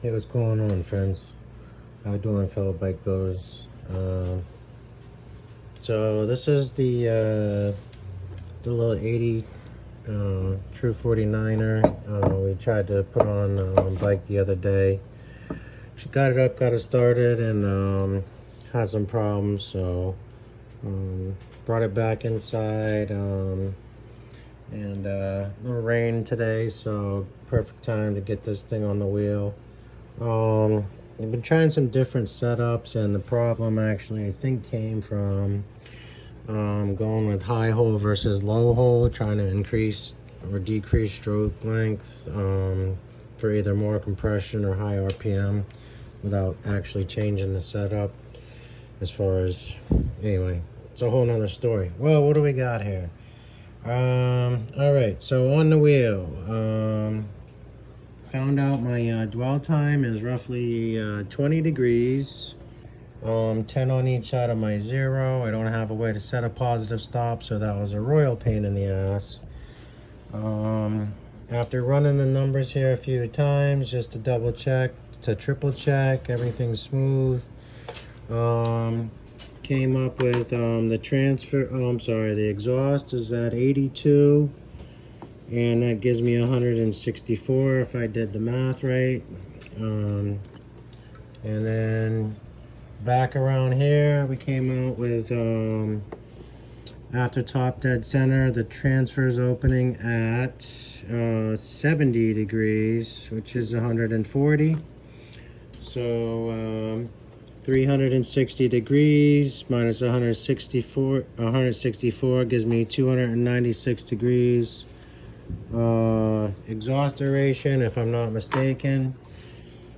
Hey, what's going on, friends? How we doing, fellow bike builders? So this is the little 80 True 49er. We tried to put on bike the other day. She got it up, got it started, and had some problems. So brought it back inside. And a little rain today, so perfect time to get this thing on the wheel. I've been trying some different setups, and the problem actually I think came from going with high hole versus low hole, trying to increase or decrease stroke length for either more compression or high RPM without actually changing the setup. As far as, anyway, it's a whole nother story. Well, what do we got here? All right, so on the wheel, found out my dwell time is roughly 20 degrees, 10 on each side of my zero. I don't have a way to set a positive stop, so that was a royal pain in the ass. After running the numbers here a few times just to double check, to triple check, everything's smooth. Came up with the transfer, the exhaust is at 82. And that gives me 164 if I did the math right. And then back around here, we came out with after top dead center, the transfer's opening at 70 degrees, which is 140. So 360 degrees minus 164 gives me 296 degrees. Exhaust duration, if I'm not mistaken.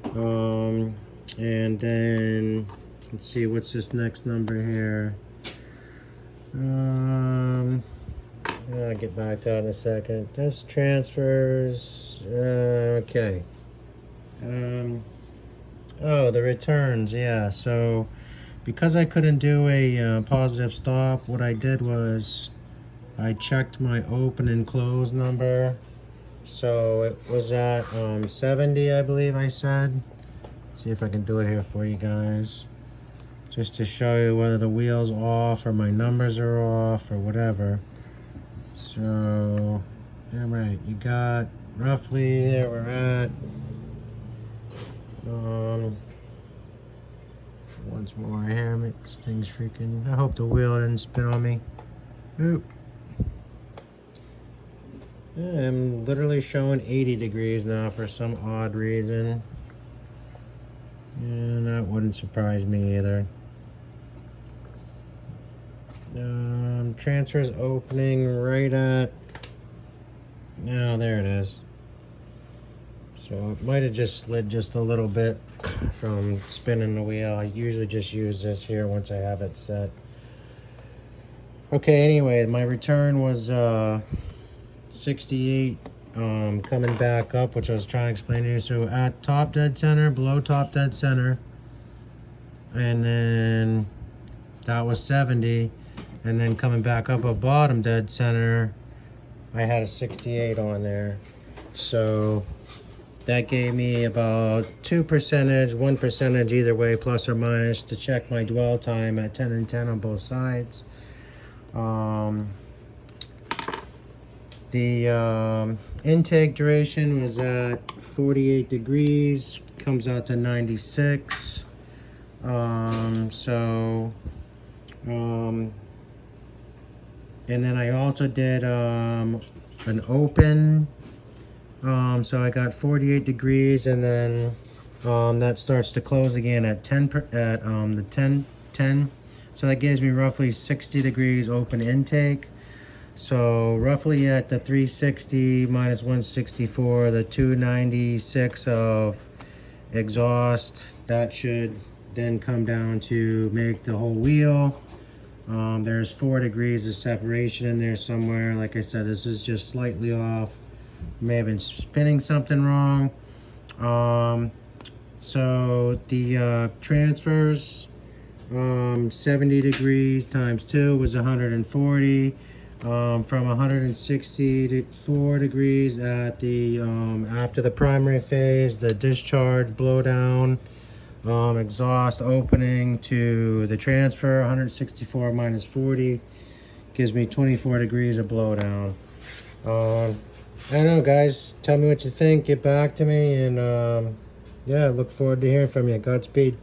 And then let's see, what's this next number here? I'll get back to that in a second. This transfers. Okay. Oh, the returns, yeah. So because I couldn't do a positive stop, what I did was I checked my open and close number. So it was at 70, I believe I said. See if I can do it here for you guys, just to show you whether the wheel's off or my numbers are off or whatever. So, yeah, right, you got roughly, there we're at. Once more here, make this thing's freaking, I hope the wheel didn't spin on me. Oop. I'm literally showing 80 degrees now for some odd reason. And that wouldn't surprise me either. Transfer's opening right at, oh, there it is. So it might have just slid just a little bit from spinning the wheel. I usually just use this here once I have it set. Okay, anyway, my return was 68 coming back up, which I was trying to explain to you. So at top dead center, below top dead center, and then that was 70, and then coming back up at bottom dead center, I had a 68 on there. So that gave me about 2%, 1% either way, plus or minus, to check my dwell time at 10 and 10 on both sides. The intake duration was at 48 degrees, comes out to 96. And then I also did an open, so I got 48 degrees, and then that starts to close again at 10 the 10. So that gives me roughly 60 degrees open intake. So roughly at the 360 minus 164, the 296 of exhaust, that should then come down to make the whole wheel. There's 4 degrees of separation in there somewhere. Like I said, this is just slightly off. May have been spinning something wrong. So the transfers, 70 degrees times 2 was 140. from 164 degrees at the after the primary phase, the discharge blowdown, exhaust opening to the transfer. 164 minus 40 gives me 24 degrees of blowdown. I don't know, guys. Tell me what you think. Get back to me, and yeah, look forward to hearing from you. Godspeed.